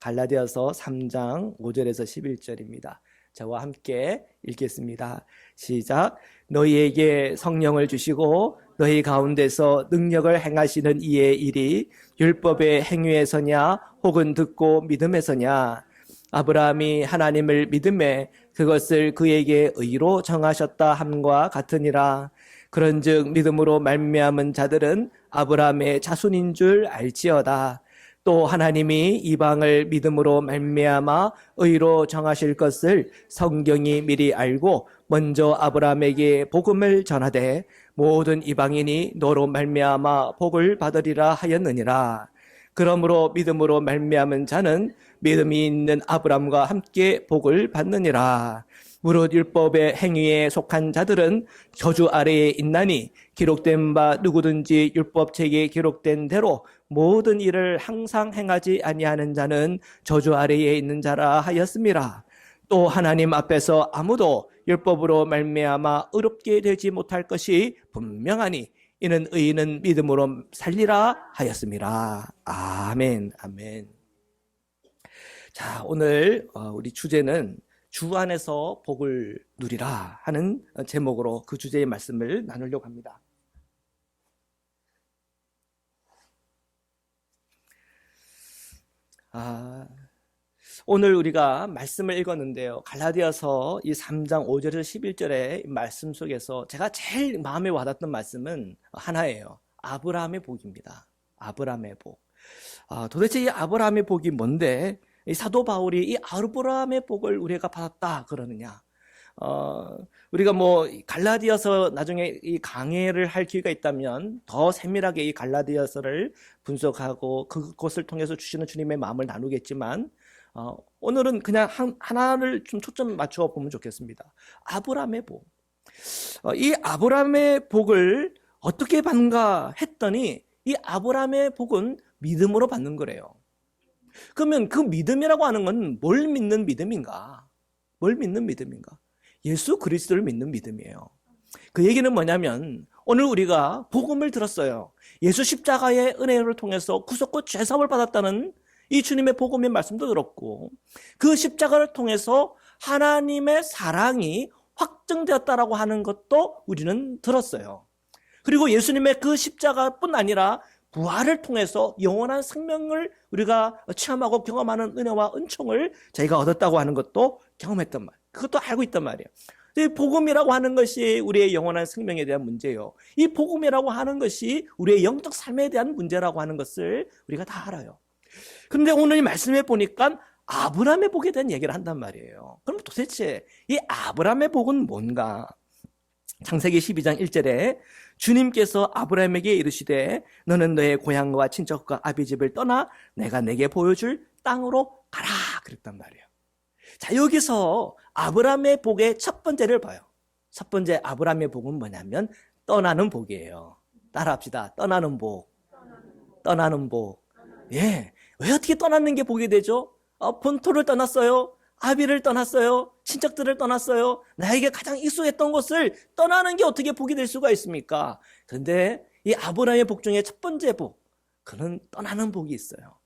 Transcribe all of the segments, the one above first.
갈라디아서 3장 5절에서 11절입니다. 저와 함께 읽겠습니다. 시작. 너희에게 성령을 주시고 너희 가운데서 능력을 행하시는 이의 일이 율법의 행위에서냐 혹은 듣고 믿음에서냐. 아브라함이 하나님을 믿음에 그것을 그에게 의로 정하셨다 함과 같으니라. 그런즉 믿음으로 말미암은 자들은 아브라함의 자손인 줄 알지어다. 또 하나님이 이방을 믿음으로 말미암아 의로 정하실 것을 성경이 미리 알고 먼저 아브라함에게 복음을 전하되 모든 이방인이 너로 말미암아 복을 받으리라 하였느니라. 그러므로 믿음으로 말미암은 자는 믿음이 있는 아브라함과 함께 복을 받느니라. 무릇 율법의 행위에 속한 자들은 저주 아래에 있나니 기록된 바 누구든지 율법책에 기록된 대로 모든 일을 항상 행하지 아니하는 자는 저주 아래에 있는 자라 하였음이라. 또 하나님 앞에서 아무도 율법으로 말미암아 의롭게 되지 못할 것이 분명하니 이는 의인은 믿음으로 살리라 하였음이라. 아멘. 아멘. 자, 오늘 우리 주제는 주 안에서 복을 누리라 하는 제목으로 그 주제의 말씀을 나누려고 합니다. 오늘 우리가 말씀을 읽었는데요. 갈라디아서 이 3장 5절에서 11절의 말씀 속에서 제가 제일 마음에 와닿던 말씀은 하나예요. 아브라함의 복입니다. 아브라함의 복. 도대체 이 아브라함의 복이 뭔데 이 사도 바울이 이 아브라함의 복을 우리가 받았다 그러느냐? 우리가 갈라디아서 나중에 이 강해를 할 기회가 있다면 더 세밀하게 이 갈라디아서를 분석하고 그것을 통해서 주시는 주님의 마음을 나누겠지만 오늘은 그냥 하나를 좀 초점 맞춰 보면 좋겠습니다. 아브라함의 복. 이 아브라함의 복을 어떻게 받는가 했더니 이 아브라함의 복은 믿음으로 받는 거래요. 그러면 그 믿음이라고 하는 건 뭘 믿는 믿음인가? 뭘 믿는 믿음인가? 예수 그리스도를 믿는 믿음이에요. 그 얘기는 뭐냐면 오늘 우리가 복음을 들었어요. 예수 십자가의 은혜를 통해서 구속과 죄사함을 받았다는 이 주님의 복음의 말씀도 들었고 그 십자가를 통해서 하나님의 사랑이 확증되었다라고 하는 것도 우리는 들었어요. 그리고 예수님의 그 십자가뿐 아니라 부활을 통해서 영원한 생명을 우리가 체험하고 경험하는 은혜와 은총을 저희가 얻었다고 하는 것도 경험했단 말이에요. 그것도 알고 있단 말이에요. 이 복음이라고 하는 것이 우리의 영원한 생명에 대한 문제예요. 이 복음이라고 하는 것이 우리의 영적 삶에 대한 문제라고 하는 것을 우리가 다 알아요. 그런데 오늘 이 말씀에 보니까 아브라함의 복에 대한 얘기를 한단 말이에요. 그럼 도대체 이 아브라함의 복은 뭔가? 창세기 12장 1절에 주님께서 아브라함에게 이르시되 너는 너의 고향과 친척과 아비집을 떠나 내가 내게 보여줄 땅으로 가라 그랬단 말이에요. 자, 여기서 아브라함의 복의 첫 번째를 봐요. 첫 번째 아브라함의 복은 뭐냐면 떠나는 복이에요. 따라합시다. 떠나는 복. 떠나는 복. 예. 왜 어떻게 떠나는 게 복이 되죠? 본토를 떠났어요. 아비를 떠났어요. 친척들을 떠났어요. 나에게 가장 익숙했던 곳을 떠나는 게 어떻게 복이 될 수가 있습니까? 그런데 이 아브라함의 복 중에 첫 번째 복, 그는 떠나는 복이 있어요.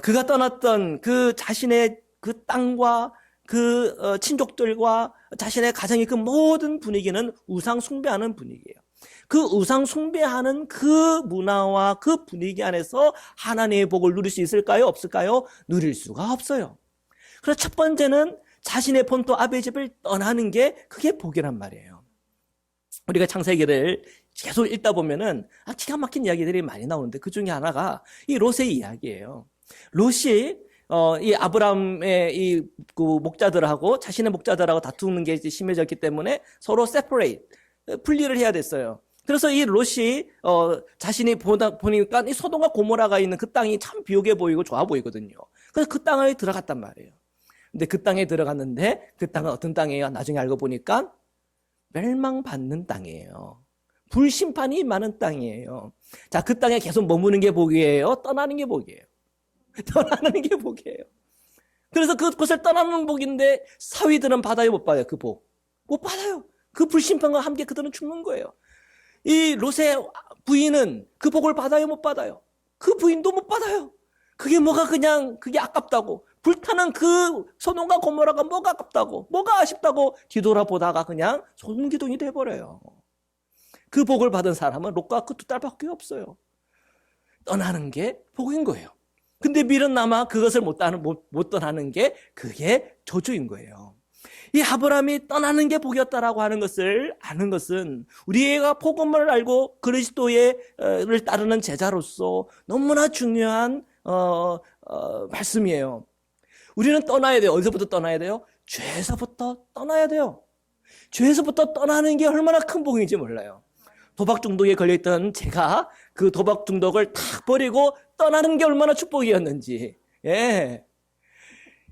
그가 떠났던 그 자신의 그 땅과 그 친족들과 자신의 가정의 그 모든 분위기는 우상 숭배하는 분위기예요. 그 우상 숭배하는 그 문화와 그 분위기 안에서 하나님의 복을 누릴 수 있을까요? 없을까요? 누릴 수가 없어요. 그래서 첫 번째는 자신의 본토 아비의 집을 떠나는 게 그게 복이란 말이에요. 우리가 창세기를 계속 읽다 보면은 기가 막힌 이야기들이 많이 나오는데 그 중에 하나가 이 롯의 이야기예요. 롯이 이 아브라함의 이 그 목자들하고 자신의 목자들하고 다투는 게 심해졌기 때문에 서로 separate 분리를 해야 됐어요. 그래서 이 롯이 자신이 보니까 이 소돔과 고모라가 있는 그 땅이 참 비옥해 보이고 좋아 보이거든요. 그래서 그 땅에 들어갔단 말이에요. 근데 그 땅에 들어갔는데 그 땅은 어떤 땅이에요? 나중에 알고 보니까 멸망받는 땅이에요. 불심판이 많은 땅이에요. 자, 그 땅에 계속 머무는 게 복이에요? 떠나는 게 복이에요? 떠나는 게 복이에요. 그래서 그곳을 떠나는 복인데 사위들은 받아요, 못 받아요? 그 복. 못 받아요. 그 불심판과 함께 그들은 죽는 거예요. 이 롯의 부인은 그 복을 받아요, 못 받아요? 그 부인도 못 받아요. 그게 뭐가 그냥 그게 아깝다고. 불타는 그 소돔과 고모라가 뭐가 아깝다고, 뭐가 아쉽다고 뒤돌아보다가 그냥 소금기둥이 돼버려요. 그 복을 받은 사람은 롯과 그 두 딸밖에 없어요. 떠나는 게 복인 거예요. 근데 미련 남아 그것을 못 떠나는 게 그게 저주인 거예요. 이 아브라함이 떠나는 게 복이었다라고 하는 것을 아는 것은 우리가 복음을 알고 그리스도를 따르는 제자로서 너무나 중요한 말씀이에요. 우리는 떠나야 돼요. 어디서부터 떠나야 돼요? 죄에서부터 떠나야 돼요. 죄에서부터 떠나는 게 얼마나 큰 복인지 몰라요. 도박 중독에 걸려있던 제가 그 도박 중독을 탁 버리고 떠나는 게 얼마나 축복이었는지. 예.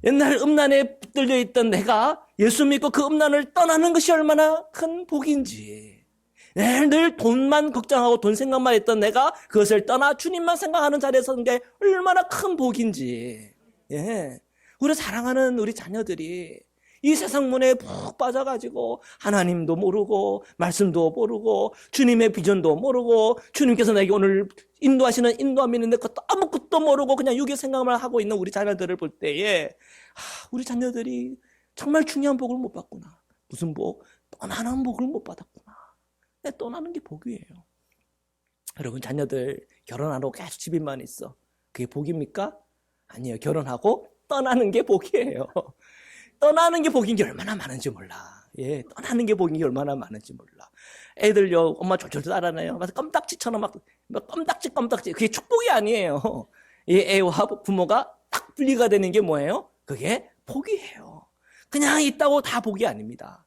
옛날 음란에 붙들려 있던 내가 예수 믿고 그 음란을 떠나는 것이 얼마나 큰 복인지. 늘 돈만 걱정하고 돈 생각만 했던 내가 그것을 떠나 주님만 생각하는 자리에 서는 게 얼마나 큰 복인지. 예. 우리 사랑하는 우리 자녀들이 이 세상 문에 푹 빠져가지고 하나님도 모르고 말씀도 모르고 주님의 비전도 모르고 주님께서 내게 오늘 인도하시는 인도함이 있는데 그것도 아무것도 모르고 그냥 육의 생각만 하고 있는 우리 자녀들을 볼 때에 우리 자녀들이 정말 중요한 복을 못 받구나. 무슨 복? 떠나는 복을 못 받았구나. 떠나는 게 복이에요. 여러분 자녀들 결혼하러 계속 집에만 있어. 그게 복입니까? 아니에요. 결혼하고 떠나는 게 복이에요. 떠나는 게 복인 게 얼마나 많은지 몰라. 예, 떠나는 게 복인 게 얼마나 많은지 몰라. 애들요, 엄마 졸졸 따라내요. 막 껌딱지처럼 막 껌딱지. 그게 축복이 아니에요. 이 애와 부모가 딱 분리가 되는 게 뭐예요? 그게 복이에요. 그냥 있다고 다 복이 아닙니다.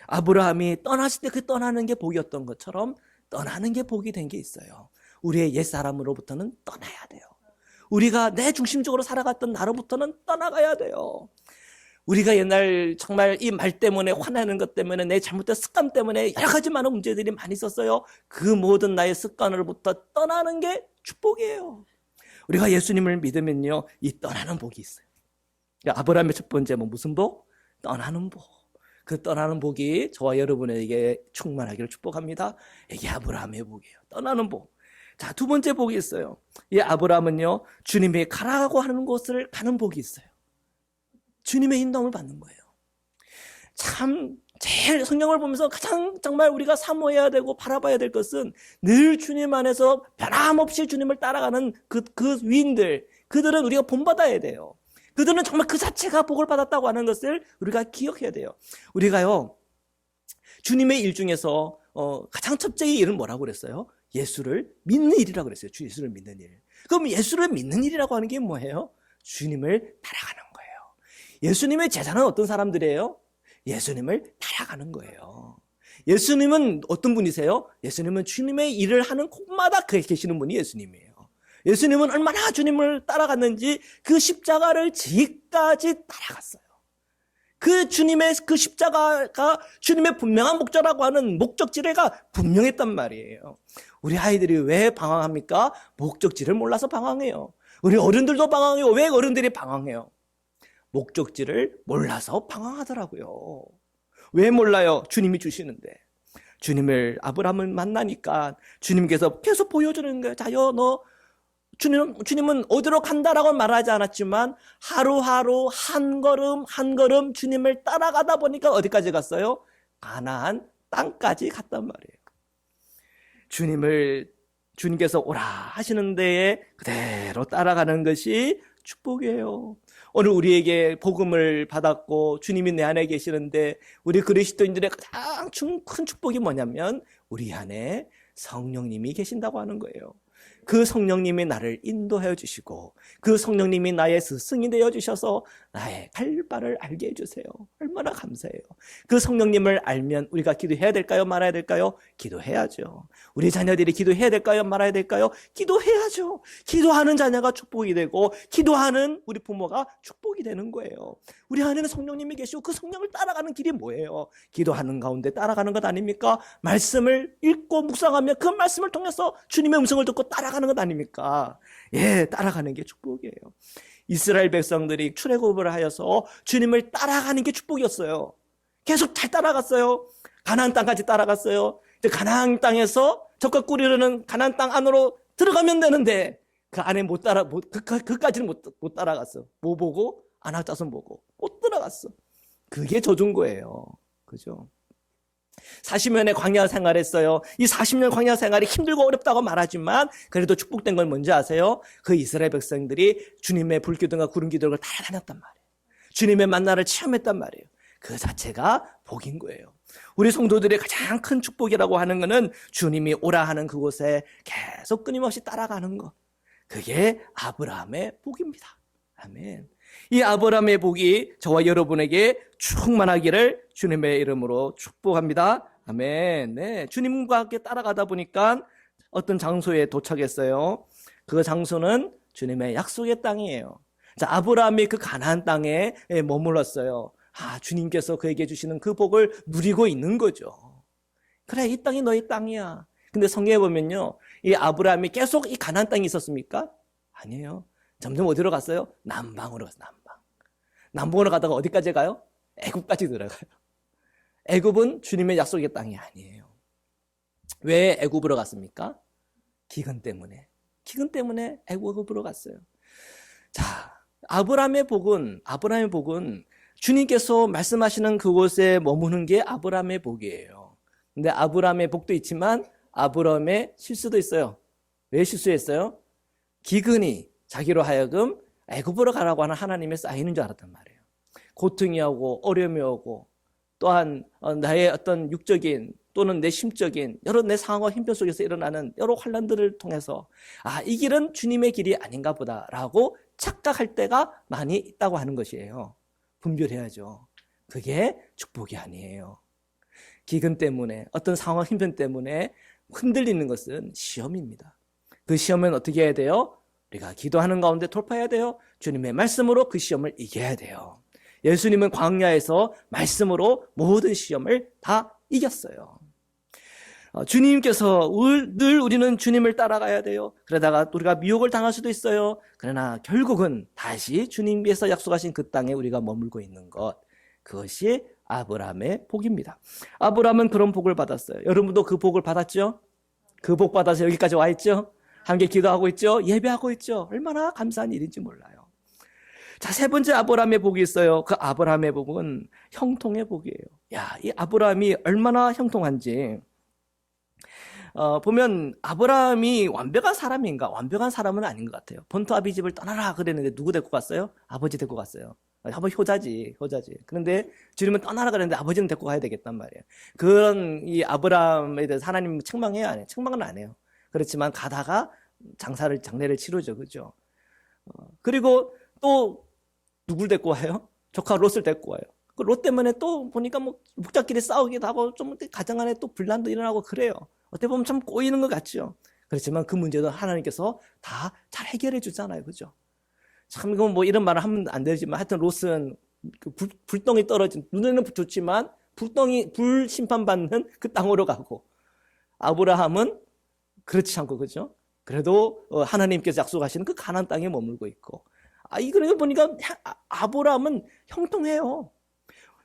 아브라함이 떠났을 때 그 떠나는 게 복이었던 것처럼 떠나는 게 복이 된 게 있어요. 우리의 옛사람으로부터는 떠나야 돼요. 우리가 내 중심적으로 살아갔던 나로부터는 떠나가야 돼요. 우리가 옛날 정말 이 말 때문에 화나는 것 때문에 내 잘못된 습관 때문에 여러 가지 많은 문제들이 많이 있었어요. 그 모든 나의 습관으로부터 떠나는 게 축복이에요. 우리가 예수님을 믿으면요, 이 떠나는 복이 있어요. 아브라함의 첫 번째 무슨 복? 떠나는 복. 그 떠나는 복이 저와 여러분에게 충만하기를 축복합니다. 이게 아브라함의 복이에요. 떠나는 복. 자, 두 번째 복이 있어요. 이 아브라함은요, 주님이 가라고 하는 곳을 가는 복이 있어요. 주님의 인도함을 받는 거예요. 참 제일 성경을 보면서 가장 정말 우리가 사모해야 되고 바라봐야 될 것은 늘 주님 안에서 변함없이 주님을 따라가는 그 위인들, 그들은 우리가 본받아야 돼요. 그들은 정말 그 자체가 복을 받았다고 하는 것을 우리가 기억해야 돼요. 우리가요, 주님의 일 중에서 가장 첫째의 일은 뭐라고 그랬어요? 예수를 믿는 일이라고 그랬어요. 주 예수를 믿는 일. 그럼 예수를 믿는 일이라고 하는 게 뭐예요? 주님을 따라가는 거예요. 예수님의 제자는 어떤 사람들이에요? 예수님을 따라가는 거예요. 예수님은 어떤 분이세요? 예수님은 주님의 일을 하는 곳마다 계시는 분이 예수님이에요. 예수님은 얼마나 주님을 따라갔는지 그 십자가를 지기까지 따라갔어요. 그 주님의 그 십자가가 주님의 분명한 목적이라고 하는 목적지가 분명했단 말이에요. 우리 아이들이 왜 방황합니까? 목적지를 몰라서 방황해요. 우리 어른들도 방황해요. 왜 어른들이 방황해요? 목적지를 몰라서 방황하더라고요. 왜 몰라요? 주님이 주시는데. 주님을 아브라함을 만나니까 주님께서 계속 보여주는 거예요. 자요, 너 주님은 어디로 간다라고 말하지 않았지만 하루하루 한 걸음 한 걸음 주님을 따라가다 보니까 어디까지 갔어요? 가나안 땅까지 갔단 말이에요. 주님께서 오라 하시는 데에 그대로 따라가는 것이 축복이에요. 오늘 우리에게 복음을 받았고 주님이 내 안에 계시는데 우리 그리스도인들의 가장 큰 축복이 뭐냐면 우리 안에 성령님이 계신다고 하는 거예요. 그 성령님이 나를 인도해 주시고 그 성령님이 나의 스승이 되어 주셔서 나의 갈 바를 알게 해주세요. 얼마나 감사해요. 그 성령님을 알면 우리가 기도해야 될까요? 말아야 될까요? 기도해야죠. 우리 자녀들이 기도해야 될까요? 말아야 될까요? 기도해야죠. 기도하는 자녀가 축복이 되고 기도하는 우리 부모가 축복이 되는 거예요. 우리 안에는 성령님이 계시고 그 성령을 따라가는 길이 뭐예요? 기도하는 가운데 따라가는 것 아닙니까? 말씀을 읽고 묵상하며 그 말씀을 통해서 주님의 음성을 듣고 따라가는 것 아닙니까? 예, 따라가는 게 축복이에요. 이스라엘 백성들이 출애굽을 하여서 주님을 따라가는 게 축복이었어요. 계속 잘 따라갔어요. 가나안 땅까지 따라갔어요. 이제 가나안 땅에서 적과 꿀이르는 가나안 땅 안으로 들어가면 되는데 그 안에 그까지는 못 따라갔어. 뭐 보고? 아낙자손 보고. 못 들어갔어. 그게 져준 거예요. 그죠? 40년의 광야 생활했어요. 이 40년 광야 생활이 힘들고 어렵다고 말하지만 그래도 축복된 건 뭔지 아세요? 그 이스라엘 백성들이 주님의 불기둥과 구름기둥을 따라다녔단 말이에요. 주님의 만나를 체험했단 말이에요. 그 자체가 복인 거예요. 우리 성도들의 가장 큰 축복이라고 하는 것은 주님이 오라 하는 그곳에 계속 끊임없이 따라가는 것. 그게 아브라함의 복입니다. 아멘. 이 아브라함의 복이 저와 여러분에게 충만하기를 주님의 이름으로 축복합니다. 아멘. 네, 주님과 함께 따라가다 보니까 어떤 장소에 도착했어요. 그 장소는 주님의 약속의 땅이에요. 자, 아브라함이 그 가나안 땅에 머물렀어요. 주님께서 그에게 주시는 그 복을 누리고 있는 거죠. 그래, 이 땅이 너의 땅이야. 근데 성경에 보면요, 이 아브라함이 계속 이 가나안 땅에 있었습니까? 아니에요. 점점 어디로 갔어요? 남방으로 갔어요. 남방으로 가다가 어디까지 가요? 애굽까지 들어가요. 애굽은 주님의 약속의 땅이 아니에요. 왜 애굽으로 갔습니까? 기근 때문에 애굽으로 갔어요. 자, 아브라함의 복은 주님께서 말씀하시는 그곳에 머무는 게 아브라함의 복이에요. 근데 아브라함의 복도 있지만 아브라함의 실수도 있어요. 왜 실수했어요? 기근이 자기로 하여금 애굽으로 가라고 하는 하나님의 사인인 줄 알았단 말이에요. 고통이 오고 어려움이 오고 또한 나의 어떤 육적인 또는 내 심적인 여러 내 상황과 힘변 속에서 일어나는 여러 환난들을 통해서 이 길은 주님의 길이 아닌가 보다라고 착각할 때가 많이 있다고 하는 것이에요. 분별해야죠. 그게 축복이 아니에요. 기근 때문에 어떤 상황 힘변 때문에 흔들리는 것은 시험입니다. 그 시험은 어떻게 해야 돼요? 우리가 기도하는 가운데 돌파해야 돼요. 주님의 말씀으로 그 시험을 이겨야 돼요. 예수님은 광야에서 말씀으로 모든 시험을 다 이겼어요. 주님께서 늘 우리는 주님을 따라가야 돼요. 그러다가 우리가 미혹을 당할 수도 있어요. 그러나 결국은 다시 주님께서 약속하신 그 땅에 우리가 머물고 있는 것, 그것이 아브라함의 복입니다. 아브라함은 그런 복을 받았어요. 여러분도 그 복을 받았죠? 그 복 받아서 여기까지 와 있죠? 함께 기도하고 있죠? 예배하고 있죠? 얼마나 감사한 일인지 몰라요. 자, 세 번째 아브라함의 복이 있어요. 그 아브라함의 복은 형통의 복이에요. 이 아브라함이 얼마나 형통한지 보면 아브라함이 완벽한 사람인가? 완벽한 사람은 아닌 것 같아요. 본토 아비 집을 떠나라 그랬는데 누구 데리고 갔어요? 아버지 데리고 갔어요. 아버지 효자지. 그런데 주님은 떠나라 그랬는데 아버지는 데리고 가야 되겠단 말이에요. 그런 이 아브라함에 대해서 하나님 책망해요, 안 해요? 책망은 안 해요. 그렇지만 가다가 장례를 치르죠, 그죠? 그리고 또 누굴 데리고 와요? 조카 롯을 데리고 와요. 그 롯 때문에 또 보니까 목자끼리 싸우기도 하고 좀 가정 안에 또 분란도 일어나고 그래요. 어떻게 보면 참 꼬이는 것 같죠. 그렇지만 그 문제도 하나님께서 다 잘 해결해 주잖아요, 그죠? 참 이건 이런 말을 하면 안 되지만 하여튼 롯은 그 불덩이 떨어진 눈에는 좋지만 불 심판받는 그 땅으로 가고 아브라함은 그렇지 않고 그죠? 그래도 하나님께서 약속하시는 그 가나안 땅에 머물고 있고 이걸 보니까 아브라함은 형통해요.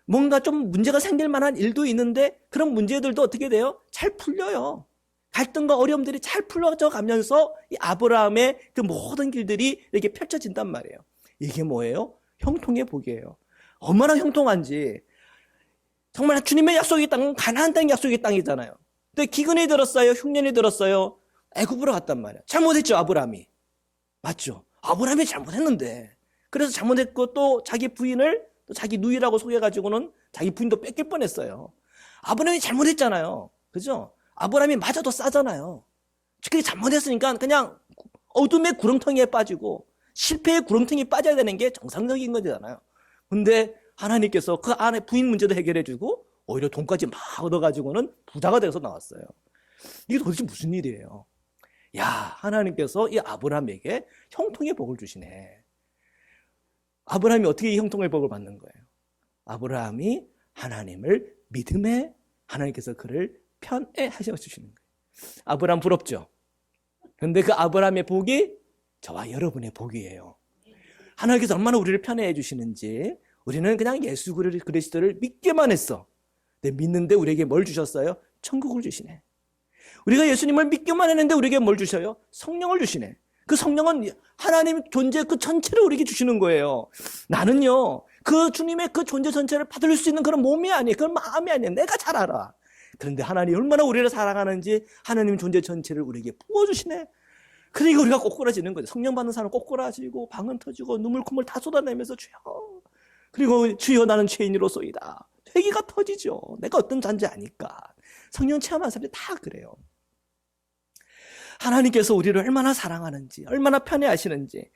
뭔가 좀 문제가 생길 만한 일도 있는데 그런 문제들도 어떻게 돼요? 잘 풀려요. 갈등과 어려움들이 잘 풀어져 가면서 이 아브라함의 그 모든 길들이 이렇게 펼쳐진단 말이에요. 이게 뭐예요? 형통의 복이에요. 얼마나 형통한지. 정말 주님의 약속의 땅은 가나안 땅의 약속의 땅이잖아요. 근데 기근이 들었어요. 흉년이 들었어요. 애굽으로 갔단 말이에요. 잘못했죠, 아브라함이. 맞죠? 아브라함이 잘못했는데. 그래서 잘못했고 또 자기 부인을 또 자기 누이라고 속여가지고는 자기 부인도 뺏길 뻔했어요. 아브라함이 잘못했잖아요. 그죠? 아브라함이 맞아도 싸잖아요. 그게 잘못했으니까 그냥 어둠의 구렁텅이에 빠지고 실패의 구렁텅이에 빠져야 되는 게 정상적인 거잖아요. 근데 하나님께서 그 안에 부인 문제도 해결해주고 오히려 돈까지 막 얻어가지고는 부자가 돼서 나왔어요. 이게 도대체 무슨 일이에요? 하나님께서 이 아브라함에게 형통의 복을 주시네. 아브라함이 어떻게 이 형통의 복을 받는 거예요? 아브라함이 하나님을 믿음에 하나님께서 그를 편애하셔 주시는 거예요. 아브라함 부럽죠? 그런데 그 아브라함의 복이 저와 여러분의 복이에요. 하나님께서 얼마나 우리를 편애해 주시는지 우리는 그냥 예수 그리스도를 믿기만 했어. 근데 믿는데 우리에게 뭘 주셨어요? 천국을 주시네. 우리가 예수님을 믿기만 했는데 우리에게 뭘 주셔요? 성령을 주시네. 그 성령은 하나님 존재 그 전체를 우리에게 주시는 거예요. 나는요, 그 주님의 그 존재 전체를 받을 수 있는 그런 몸이 아니에요. 그런 마음이 아니에요. 내가 잘 알아. 그런데 하나님이 얼마나 우리를 사랑하는지 하나님 존재 전체를 우리에게 부어주시네. 그러니까 우리가 꼬꾸라지는 거죠. 성령 받는 사람은 꼬꾸라지고 방언 터지고 눈물 콧물 다 쏟아내면서 주여, 그리고 주여 나는 죄인으로소이다. 회개가 터지죠. 내가 어떤 자인지 아니까. 성령 체험한 사람들이 다 그래요. 하나님께서 우리를 얼마나 사랑하는지, 얼마나 편애하시는지,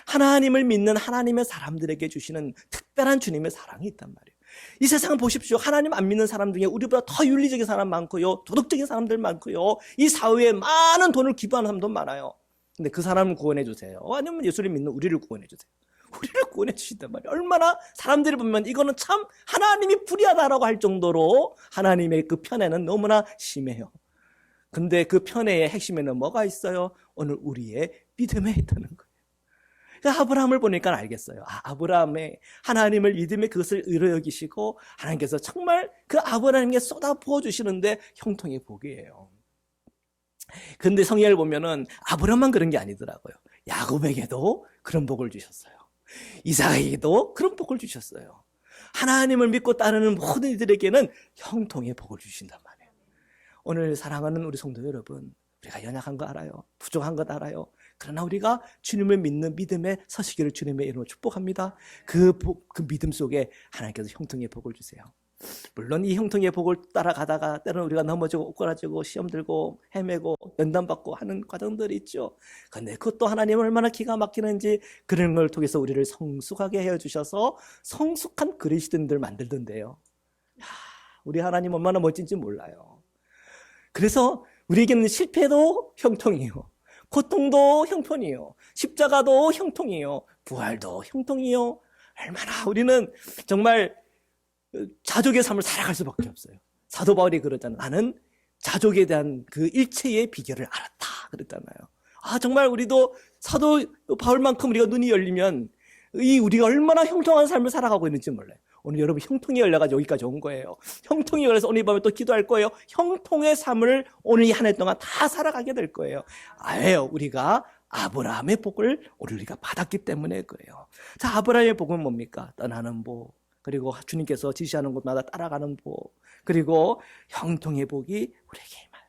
하나님을 믿는 하나님의 사람들에게 주시는 특별한 주님의 사랑이 있단 말이에요. 이 세상 보십시오. 하나님 안 믿는 사람 중에 우리보다 더 윤리적인 사람 많고요, 도덕적인 사람들 많고요, 이 사회에 많은 돈을 기부하는 사람도 많아요. 근데 그 사람을 구원해 주세요. 아니면 예수를 믿는 우리를 구원해 주세요. 우리를 구원해 주신단 말이에요. 얼마나 사람들이 보면 이거는 참 하나님이 불의하다라고 할 정도로 하나님의 그 편애는 너무나 심해요. 근데 그 편애의 핵심에는 뭐가 있어요? 오늘 우리의 믿음에 있다는 거예요. 그러니까 아브라함을 보니까 알겠어요. 아브라함의 하나님을 믿음에 그것을 의로 여기시고 하나님께서 정말 그 아브라함에게 쏟아 부어주시는데 형통의 복이에요. 근데 성경을 보면은 아브라함만 그런 게 아니더라고요. 야곱에게도 그런 복을 주셨어요. 이삭에게도 그런 복을 주셨어요. 하나님을 믿고 따르는 모든 이들에게는 형통의 복을 주신단 말이에요. 오늘 사랑하는 우리 성도 여러분, 우리가 연약한 거 알아요. 부족한 것 알아요. 그러나 우리가 주님을 믿는 믿음에 서시기를 주님의 이름으로 축복합니다. 그 믿음 속에 하나님께서 형통의 복을 주세요. 물론 이 형통의 복을 따라가다가 때로는 우리가 넘어지고 꼬꾸라지고 시험 들고 헤매고 연단받고 하는 과정들이 있죠. 그런데 그것도 하나님은 얼마나 기가 막히는지 그런 걸 통해서 우리를 성숙하게 해주셔서 성숙한 그리스도인들 만들던데요. 우리 하나님 얼마나 멋진지 몰라요. 그래서 우리에게는 실패도 형통이요, 고통도 형통이요, 십자가도 형통이요, 부활도 형통이요. 얼마나 우리는 정말 자족의 삶을 살아갈 수밖에 없어요. 사도 바울이 그러잖아요. 나는 자족에 대한 그 일체의 비결을 알았다 그랬잖아요. 정말 우리도 사도 바울만큼 우리가 눈이 열리면 우리가 얼마나 형통한 삶을 살아가고 있는지 몰라요. 오늘 여러분 형통이 열려가지고 여기까지 온 거예요. 형통이 열려서 오늘 밤에 또 기도할 거예요. 형통의 삶을 오늘 이 한 해 동안 다 살아가게 될 거예요. 왜요? 우리가 아브라함의 복을 오늘 우리가 받았기 때문에 그래요. 자, 아브라함의 복은 뭡니까? 떠나는 복, 그리고 주님께서 지시하는 곳마다 따라가는 복, 그리고 형통의 복이 우리에게 임하여.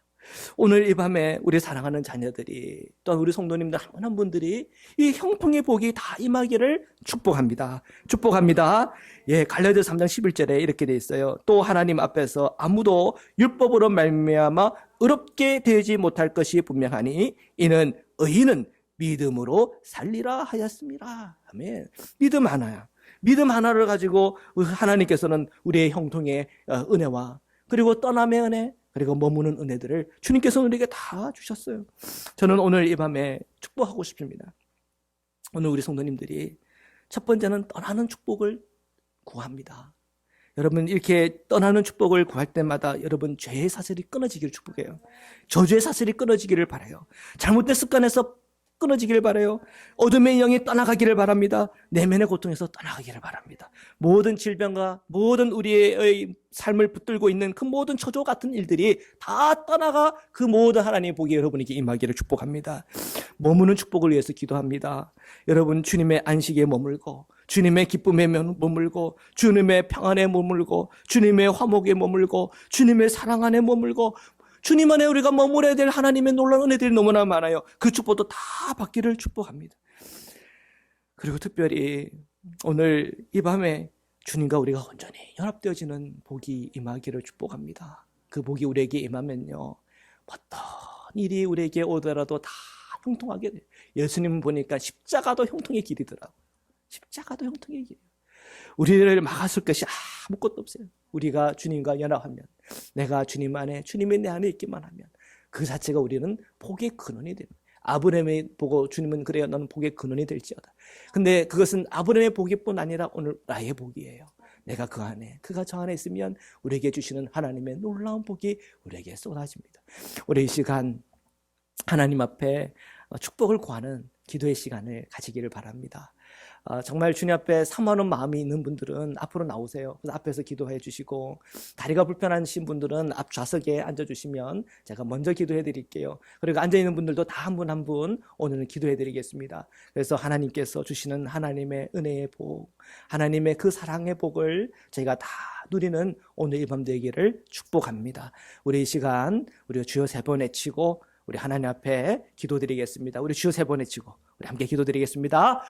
오늘 이 밤에 우리 사랑하는 자녀들이, 또한 우리 성도님들 한 분들이 이 형통의 복이 다 임하기를 축복합니다. 축복합니다. 예, 갈라디아서 3장 11절에 이렇게 돼 있어요. 또 하나님 앞에서 아무도 율법으로 말미암아 의롭게 되지 못할 것이 분명하니 이는 의인은 믿음으로 살리라 하였습니다. 아멘. 믿음 하나야. 믿음 하나를 가지고 하나님께서는 우리의 형통의 은혜와 그리고 떠남의 은혜, 그리고 머무는 은혜들을 주님께서 우리에게 다 주셨어요. 저는 오늘 이 밤에 축복하고 싶습니다. 오늘 우리 성도님들이 첫 번째는 떠나는 축복을 구합니다. 여러분, 이렇게 떠나는 축복을 구할 때마다 여러분 죄의 사슬이 끊어지기를 축복해요. 저주의 사슬이 끊어지기를 바라요. 잘못된 습관에서 끊어지기를 바라요. 어둠의 영이 떠나가기를 바랍니다. 내면의 고통에서 떠나가기를 바랍니다. 모든 질병과 모든 우리의 삶을 붙들고 있는 그 모든 초조 같은 일들이 다 떠나가 그 모든 하나님의 복이 여러분에게 임하기를 축복합니다. 머무는 축복을 위해서 기도합니다. 여러분, 주님의 안식에 머물고, 주님의 기쁨에 머물고, 주님의 평안에 머물고, 주님의 화목에 머물고, 주님의 사랑 안에 머물고, 주님 안에 우리가 머물어야 될 하나님의 놀라운 은혜들이 너무나 많아요. 그 축복도 다 받기를 축복합니다. 그리고 특별히 오늘 이 밤에 주님과 우리가 온전히 연합되어지는 복이 임하기를 축복합니다. 그 복이 우리에게 임하면요, 어떤 일이 우리에게 오더라도 다 형통하게 돼요. 예수님 보니까 십자가도 형통의 길이더라고요. 십자가도 형통의 길이에요. 우리를 막았을 것이 아무것도 없어요. 우리가 주님과 연합하면, 내가 주님 안에, 주님이 내 안에 있기만 하면 그 자체가 우리는 복의 근원이 됩니다. 아브라함이 보고 주님은 그래요, 너는 복의 근원이 될지어다. 근데 그것은 아브라함의 복이뿐 아니라 오늘 나의 복이에요. 내가 그 안에, 그가 저 안에 있으면 우리에게 주시는 하나님의 놀라운 복이 우리에게 쏟아집니다. 우리 이 시간 하나님 앞에 축복을 구하는 기도의 시간을 가지기를 바랍니다. 정말 주님 앞에 사모하는 마음이 있는 분들은 앞으로 나오세요. 그래서 앞에서 기도해 주시고, 다리가 불편하신 분들은 앞 좌석에 앉아주시면 제가 먼저 기도해 드릴게요. 그리고 앉아있는 분들도 다 한 분 한 분 오늘은 기도해 드리겠습니다. 그래서 하나님께서 주시는 하나님의 은혜의 복, 하나님의 그 사랑의 복을 저희가 다 누리는 오늘 이 밤 되기를 축복합니다. 우리 이 시간 우리가 주여 3번 외치고 우리 하나님 앞에 기도드리겠습니다. 우리 주여 3번 외치고 우리 함께 기도드리겠습니다.